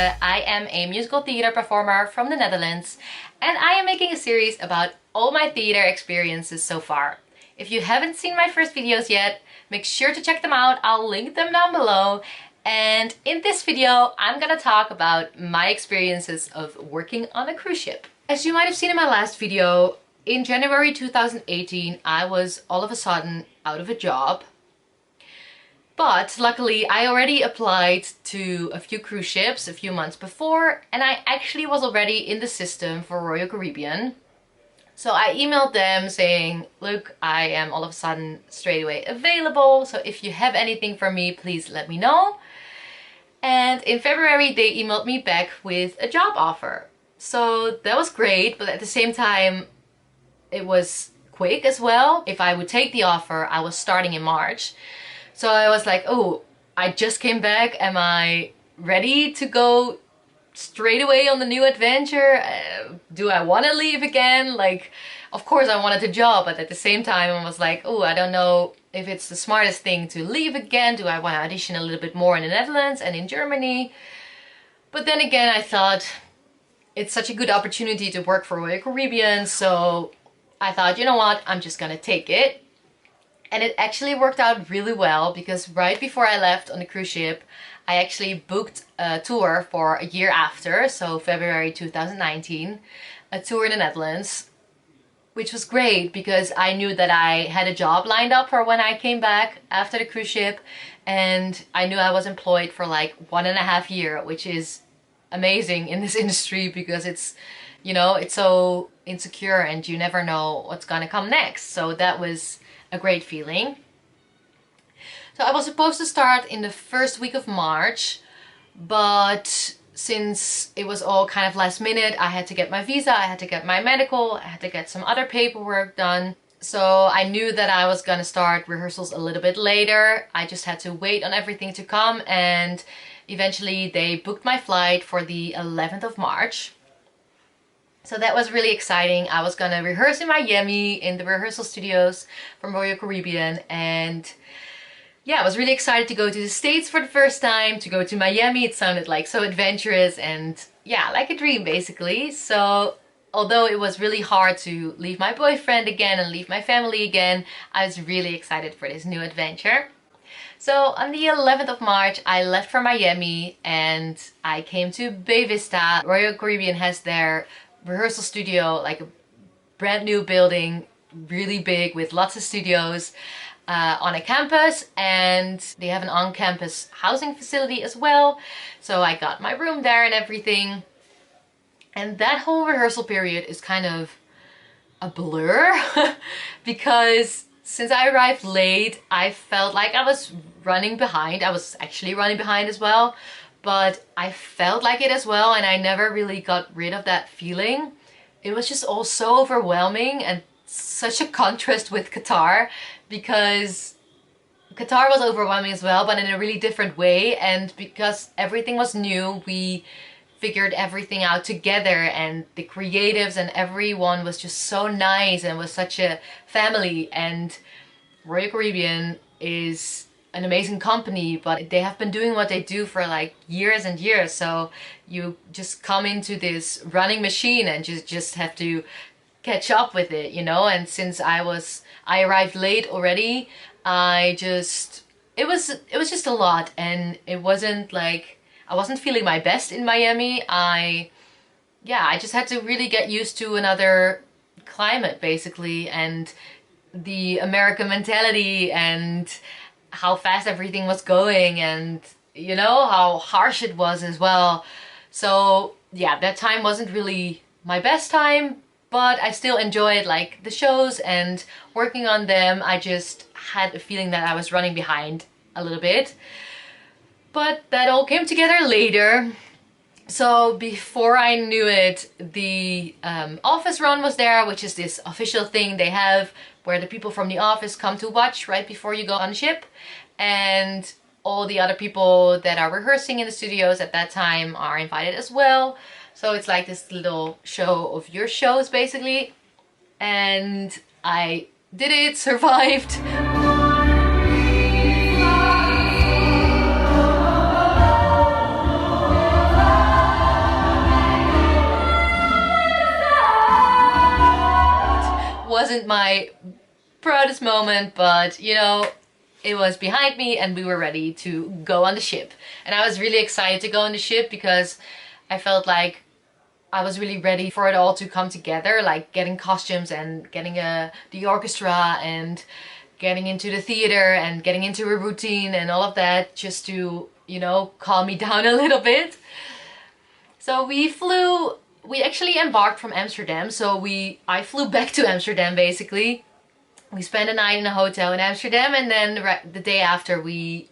Dieuwke. I am a musical theater performer from the Netherlands, and I am making a series about all my theater experiences so far. If you haven't seen my first videos yet, make sure to check them out. I'll link them down below. And in this video, I'm gonna talk about my experiences of working on a cruise ship. As you might have seen in my last video, in January 2018, I was all of a sudden out of a job. But luckily, I already applied to a few cruise ships a few months before, and I actually was already in the system for Royal Caribbean. So I emailed them saying, look, I am all of a sudden straight away available, so if you have anything for me, please let me know. And in February, they emailed me back with a job offer. So that was great, but at the same time, it was quick as well. If I would take the offer, I was starting in March. So I was like, oh, I just came back. Am I ready to go straight away on the new adventure? Do I want to leave again? Like, of course I wanted a job, but at the same time I was like, oh, I don't know if it's the smartest thing to leave again. Do I want to audition a little bit more in the Netherlands and in Germany? But then again, I thought it's such a good opportunity to work for Royal Caribbean. So I thought, you know what, I'm just gonna take it. And it actually worked out really well because right before I left on the cruise ship, I actually booked a tour for a year after, so February 2019, a tour in the Netherlands, which was great because I knew that I had a job lined up for when I came back after the cruise ship, and I knew I was employed for like 1.5 years, which is amazing in this industry because it's, you know, it's so insecure and you never know what's gonna come next. So that was a great feeling. So I was supposed to start in the first week of March, but since it was all kind of last minute, I had to get my visa, I had to get my medical, I had to get some other paperwork done. So I knew that I was gonna start rehearsals a little bit later. I just had to wait on everything to come, and eventually they booked my flight for the 11th of March. So that was really exciting. I was gonna rehearse in Miami in the rehearsal studios from Royal Caribbean, and yeah, I was really excited to go to the States for the first time, to go to Miami. It sounded like so adventurous and yeah, like a dream basically. So although it was really hard to leave my boyfriend again and leave my family again, I was really excited for this new adventure. So on the 11th of March, I left for Miami and I came to Bay Vista. Royal Caribbean has their rehearsal studio, like a brand new building, really big with lots of studios on a campus, and they have an on-campus housing facility as well. So I got my room there and everything. And that whole rehearsal period is kind of a blur because since I arrived late, I felt like I was running behind. I was actually running behind as well, but I felt like it as well, and I never really got rid of that feeling. It was just all so overwhelming and such a contrast with Qatar, because Qatar was overwhelming as well, but in a really different way, and because everything was new, we figured everything out together, and the creatives and everyone was just so nice and was such a family. And Royal Caribbean is an amazing company, but they have been doing what they do for like years and years. So you just come into this running machine and just have to catch up with it, you know. And since I arrived late already, it was just a lot, and it wasn't like I wasn't feeling my best in Miami. I just had to really get used to another climate basically, and the American mentality and how fast everything was going, and you know how harsh it was as well. So yeah, that time wasn't really my best time, but I still enjoyed like the shows and working on them. I just had a feeling that I was running behind a little bit, but that all came together later. So before I knew it, the office run was there, which is this official thing they have where the people from the office come to watch right before you go on ship, and all the other people that are rehearsing in the studios at that time are invited as well. So it's like this little show of your shows basically, and I did it, survived. wasn't my proudest moment, but you know, it was behind me and we were ready to go on the ship. And I was really excited to go on the ship because I felt like I was really ready for it all to come together, like getting costumes and getting the orchestra and getting into the theater and getting into a routine and all of that, just to, you know, calm me down a little bit. So we actually embarked from Amsterdam. So I flew back to Amsterdam basically. We spent a night in a hotel in Amsterdam, and then the day after we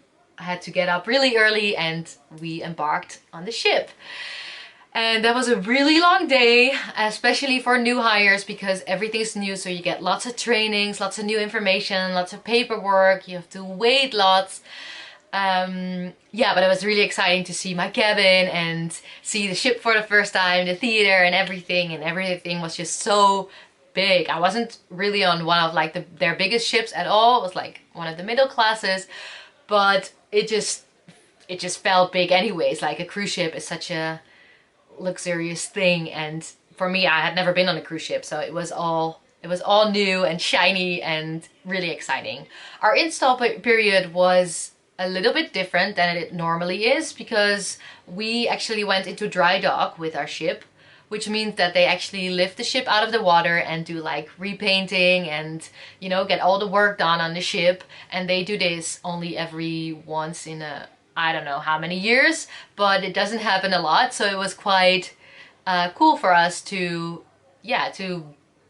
had to get up really early and we embarked on the ship. And that was a really long day, especially for new hires, because everything's new. So you get lots of trainings, lots of new information, lots of paperwork. You have to wait lots. Yeah, but it was really exciting to see my cabin and see the ship for the first time, the theater and everything was just so big. I wasn't really on one of like their biggest ships at all. It was like one of the middle classes, but it just felt big anyways. Like a cruise ship is such a luxurious thing, and for me, I had never been on a cruise ship, so it was all new and shiny and really exciting. Our install period was a little bit different than it normally is, because we actually went into dry dock with our ship, which means that they actually lift the ship out of the water and do like repainting and, you know, get all the work done on the ship. And they do this only every once in I don't know how many years, but it doesn't happen a lot. So it was quite cool for us to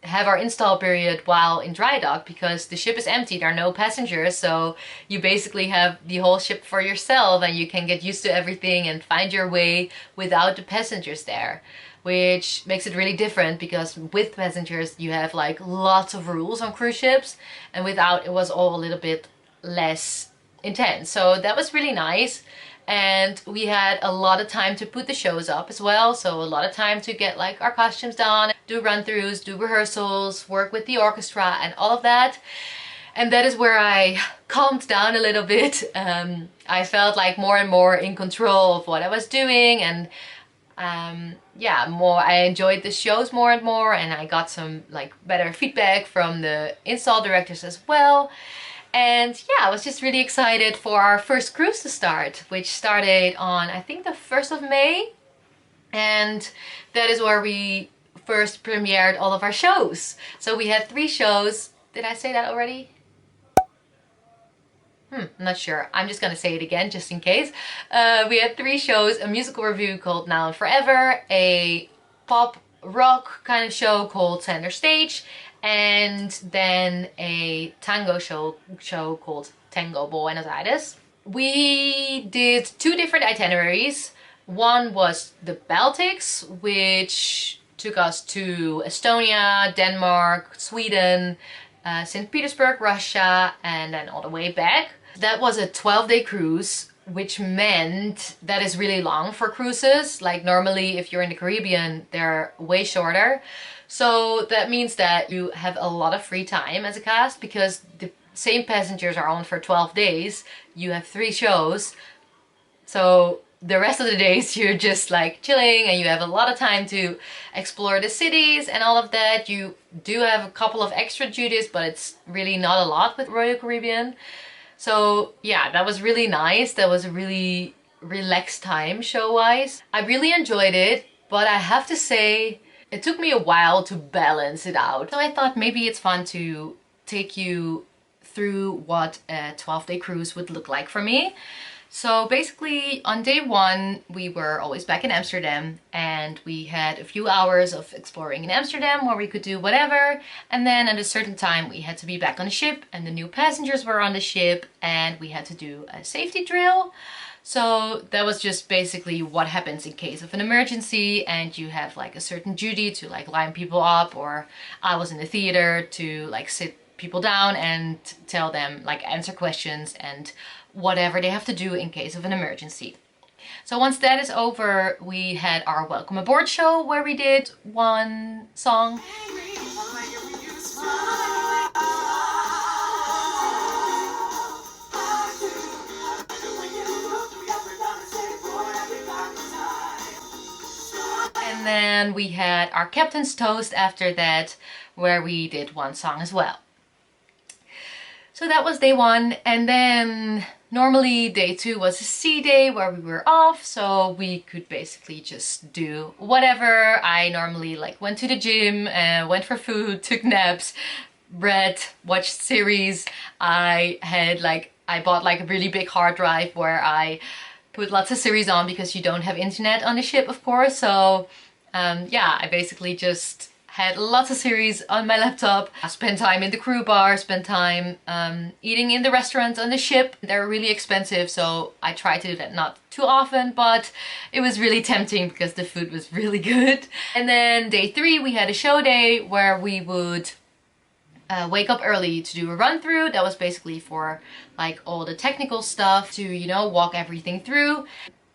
have our install period while in dry dock, because the ship is empty, there are no passengers, so you basically have the whole ship for yourself and you can get used to everything and find your way without the passengers there, which makes it really different, because with passengers you have like lots of rules on cruise ships, and without, it was all a little bit less intense. So that was really nice. And we had a lot of time to put the shows up as well. So a lot of time to get like our costumes done, do run-throughs, do rehearsals, work with the orchestra and all of that. And that is where I calmed down a little bit. I felt like more and more in control of what I was doing, and yeah, I enjoyed the shows more and more, and I got some like better feedback from the install directors as well. And yeah, I was just really excited for our first cruise to start, which started on, I think, the 1st of May. And that is where we first premiered all of our shows. So we had 3 shows. Did I say that already? I'm not sure. I'm just gonna say it again just in case. We had 3 shows: a musical review called Now and Forever, a pop rock kind of show called Center Stage, and then a tango show called Tango Buenos Aires. We did 2 different itineraries. One was the Baltics, which took us to Estonia, Denmark, Sweden, St. Petersburg, Russia, and then all the way back. That was a 12-day cruise, which meant that is really long for cruises. Like normally if you're in the Caribbean, they're way shorter. So that means that you have a lot of free time as a cast, because the same passengers are on for 12 days. You have 3 shows. So the rest of the days you're just like chilling, and you have a lot of time to explore the cities and all of that. You do have a couple of extra duties, but it's really not a lot with Royal Caribbean. So yeah, that was really nice. That was a really relaxed time show-wise. I really enjoyed it, but I have to say it took me a while to balance it out. So I thought maybe it's fun to take you through what a 12-day cruise would look like for me. So basically on day 1, we were always back in Amsterdam, and we had a few hours of exploring in Amsterdam where we could do whatever. And then at a certain time we had to be back on the ship, and the new passengers were on the ship, and we had to do a safety drill. So that was just basically what happens in case of an emergency, and you have like a certain duty to like line people up, or I was in the theater to like sit people down and tell them, like answer questions and whatever they have to do in case of an emergency. So once that is over, we had our welcome aboard show where we did 1 song. And then we had our captain's toast after that, where we did one song as well. So that was day one, and then normally day two was a C day where we were off, so we could basically just do whatever. I normally like went to the gym, went for food, took naps, read, watched series. I bought like a really big hard drive where I put lots of series on because you don't have internet on the ship, of course. So yeah, I basically just had lots of series on my laptop. I spent time in the crew bar, spent time eating in the restaurants on the ship. They're really expensive, so I try to do that not too often, but it was really tempting because the food was really good. And then day three, we had a show day where we would wake up early to do a run through. That was basically for like all the technical stuff to, you know, walk everything through.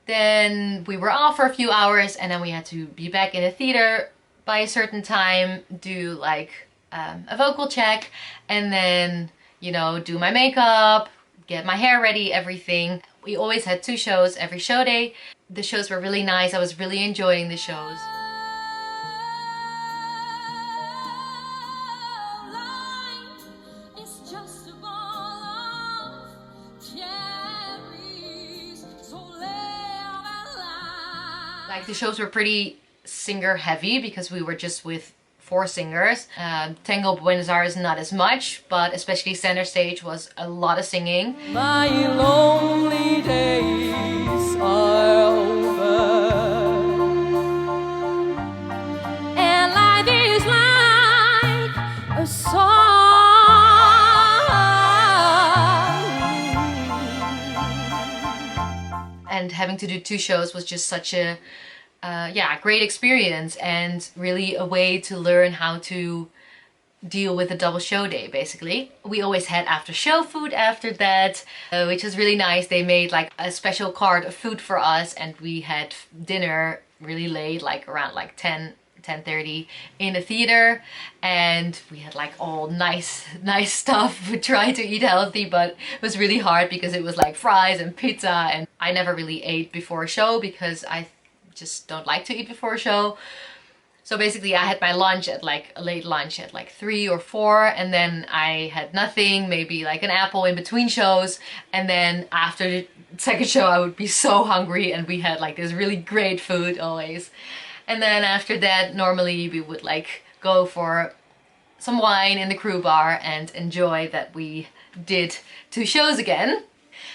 Then we were off for a few hours, and then we had to be back in the theater by a certain time, do like a vocal check, and then, you know, do my makeup, get my hair ready, everything. We always had 2 shows every show day. The shows were really nice. I was really enjoying the shows. Like the shows were pretty singer heavy because we were just with 4 singers. Tango Buenos Aires not as much, but especially center stage was a lot of singing. My lonely days are over, and life is like a song. And having to do 2 shows was just such a yeah, great experience, and really a way to learn how to deal with a double show day, basically. We always had after show food after that, which was really nice. They made like a special cart of food for us, and we had dinner really late, like around like 10:30 in the theater, and we had like all nice stuff. We tried to eat healthy, but it was really hard because it was like fries and pizza, and I never really ate before a show because I just don't like to eat before a show. So basically I had my lunch at like a late lunch at like 3 or 4, and then I had nothing, maybe like an apple in between shows, and then after the second show I would be so hungry, and we had like this really great food always. And then after that normally we would like go for some wine in the crew bar and enjoy that we did 2 shows again.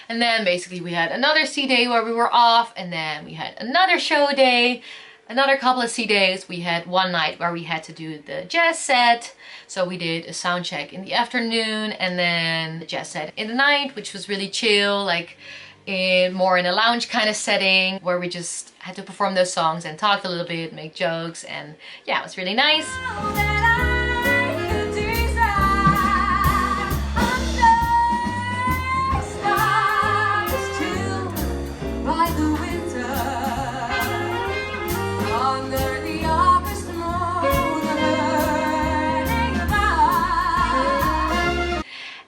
And then basically we had another C day where we were off, and then we had another show day, another couple of C days. We had one night where we had to do the jazz set. So we did a sound check in the afternoon, and then the jazz set in the night, which was really chill, like more in a lounge kind of setting where we just had to perform those songs and talk a little bit, make jokes, and yeah, it was really nice.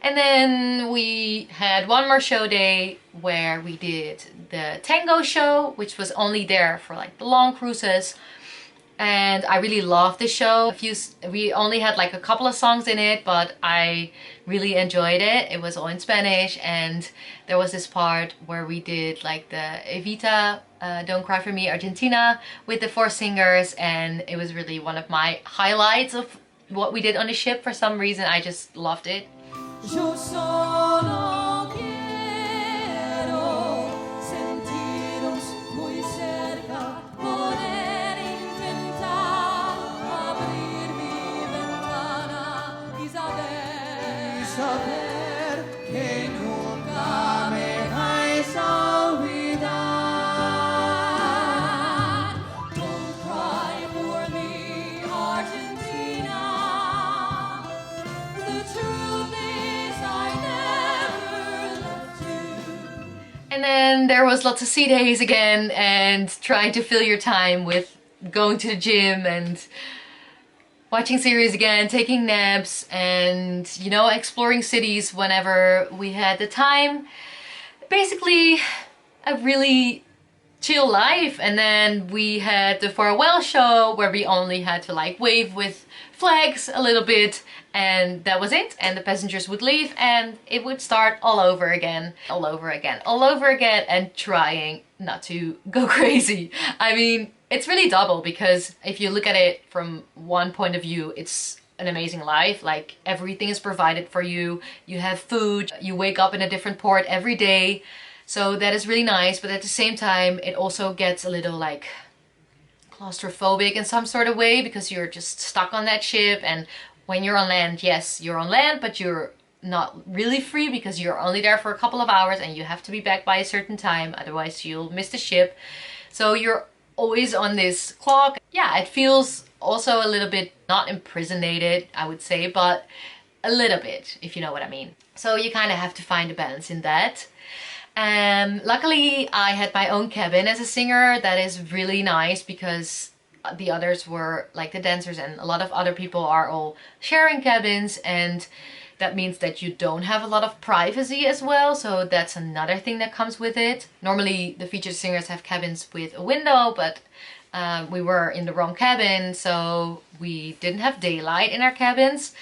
And then we had one more show day where we did the tango show, which was only there for like the long cruises. And I really loved the show. We only had like a couple of songs in it, but I really enjoyed it. It was all in Spanish, and there was this part where we did like the Evita, Don't Cry For Me, Argentina with the 4 singers, and it was really one of my highlights of what we did on the ship. For some reason, I just loved it. Yo solo quiero sentirnos muy cerca, poder intentar abrir mi ventana y saber que nunca me vais a olvidar. Don't cry for me, Argentina. The truth is and then there was lots of C days again, and trying to fill your time with going to the gym and watching series again, taking naps, and, you know, exploring cities whenever we had the time. Basically a really chill life. And then we had the farewell show where we only had to like wave with flags a little bit, and that was it. And the passengers would leave and it would start all over again, all over again, all over again, and trying not to go crazy. I mean, it's really double, because if you look at it from one point of view, it's an amazing life. Like, everything is provided for you. You have food. You wake up in a different port every day. So that is really nice. But at the same time, it also gets a little like claustrophobic in some sort of way, because you're just stuck on that ship. And when you're on land, yes, you're on land, but you're not really free, because you're only there for a couple of hours and you have to be back by a certain time. Otherwise you'll miss the ship. So you're always on this clock. Yeah, it feels also a little bit, not imprisonated, I would say, but a little bit, if you know what I mean. So you kind of have to find a balance in that. Luckily I had my own cabin as a singer. That is really nice, because the others were like the dancers, and a lot of other people are all sharing cabins, and that means that you don't have a lot of privacy as well. So that's another thing that comes with it. Normally the featured singers have cabins with a window, but we were in the wrong cabin, so we didn't have daylight in our cabins.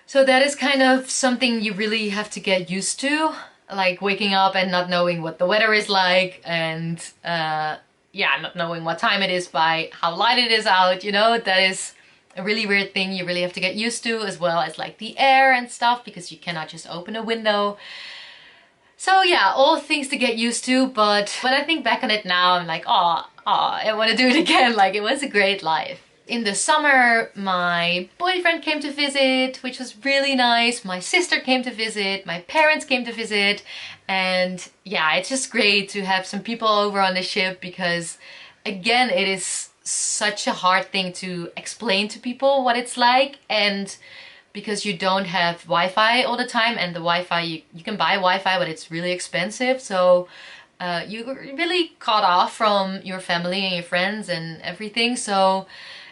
So that is kind of something you really have to get used to, like waking up and not knowing what the weather is like, and yeah, not knowing what time it is by how light it is out, you know. That is a really weird thing you really have to get used to, as well as like the air and stuff, because you cannot just open a window. So yeah, all things to get used to. But when I think back on it now, I'm like, oh, I want to do it again. Like, it was a great life. In the summer, my boyfriend came to visit, which was really nice. My sister came to visit, my parents came to visit, and yeah, it's just great to have some people over on the ship, because again, it is such a hard thing to explain to people what it's like, and because you don't have Wi-Fi all the time, and the Wi-Fi, you can buy Wi-Fi, but it's really expensive, so you're really cut off from your family and your friends and everything. So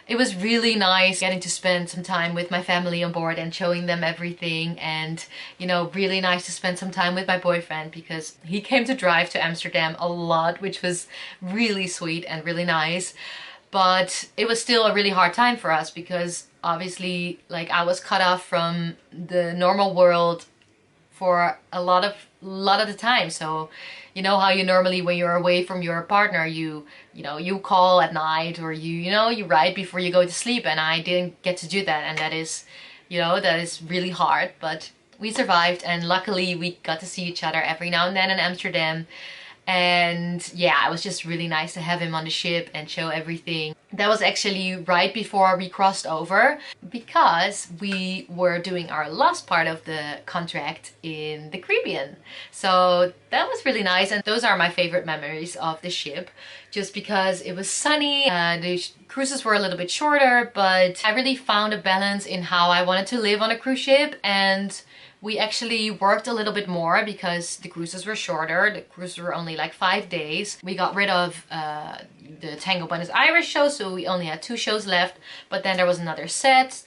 it was really nice getting to spend some time with my family on board and showing them everything. And, you know, really nice to spend some time with my boyfriend, because he came to drive to Amsterdam a lot, which was really sweet and really nice. But it was still a really hard time for us, because obviously, like, I was cut off from the normal world for a lot of the time. So you know how you normally, when you're away from your partner, you know, you call at night, or you know, you write before you go to sleep, and I didn't get to do that, and that is, you know, that is really hard. But we survived, and luckily we got to see each other every now and then in Amsterdam. And yeah, it was just really nice to have him on the ship and show everything. That was actually right before we crossed over, because we were doing our last part of the contract in the Caribbean. So that was really nice, and those are my favorite memories of the ship, just because it was sunny. The cruises were a little bit shorter, but I really found a balance in how I wanted to live on a cruise ship. And we actually worked a little bit more, because the cruises were shorter. The cruises were only like 5 days. We got rid of the Tango Buenos Aires show, so we only had 2 shows left. But then there was another set,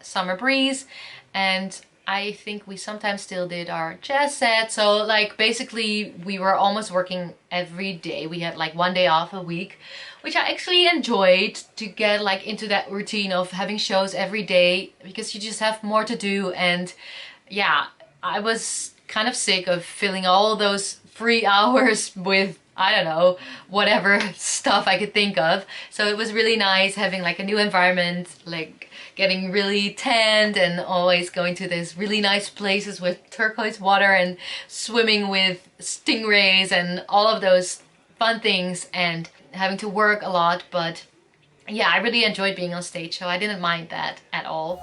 Summer Breeze, and I think we sometimes still did our jazz set. So like, basically we were almost working every day. We had like 1 day off a week, which I actually enjoyed, to get like into that routine of having shows every day, because you just have more to do. And yeah, I was kind of sick of filling all those free hours with, I don't know, whatever stuff I could think of. So it was really nice having like a new environment, like getting really tanned, and always going to these really nice places with turquoise water, and swimming with stingrays and all of those fun things, and having to work a lot. But yeah, I really enjoyed being on stage, so I didn't mind that at all.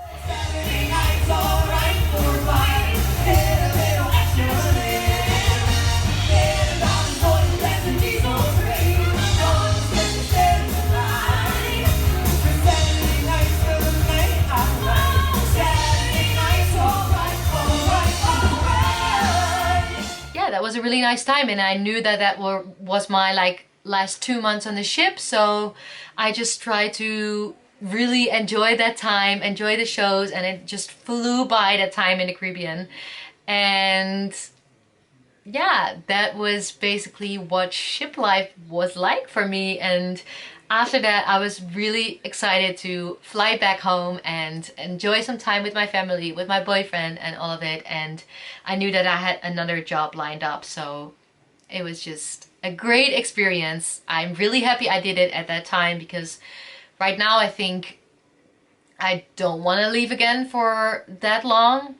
That was a really nice time, and I knew that was my like last 2 months on the ship, so I just tried to really enjoy that time, enjoy the shows, and it just flew by that time in the Caribbean. And yeah, that was basically what ship life was like for me. And after that, I was really excited to fly back home and enjoy some time with my family, with my boyfriend and all of it. And I knew that I had another job lined up, so it was just a great experience. I'm really happy I did it at that time, because right now I think I don't want to leave again for that long.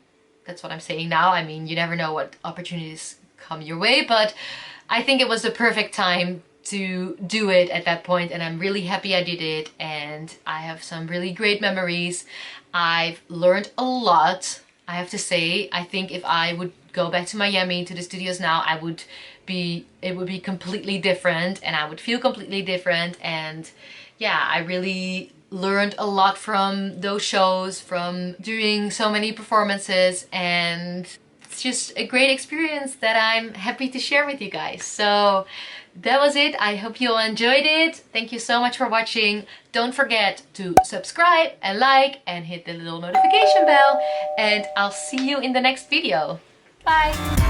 That's what I'm saying now. I mean, you never know what opportunities come your way, but I think it was the perfect time to do it at that point, and I'm really happy I did it, and I have some really great memories. I've learned a lot, I have to say. I think if I would go back to Miami, to the studios now, it would be completely different, and I would feel completely different. And yeah, I really learned a lot from those shows, from doing so many performances, and it's just a great experience that I'm happy to share with you guys. So that was it. I hope you all enjoyed it. Thank you so much for watching. Don't forget to subscribe and like and hit the little notification bell, and I'll see you in the next video. Bye!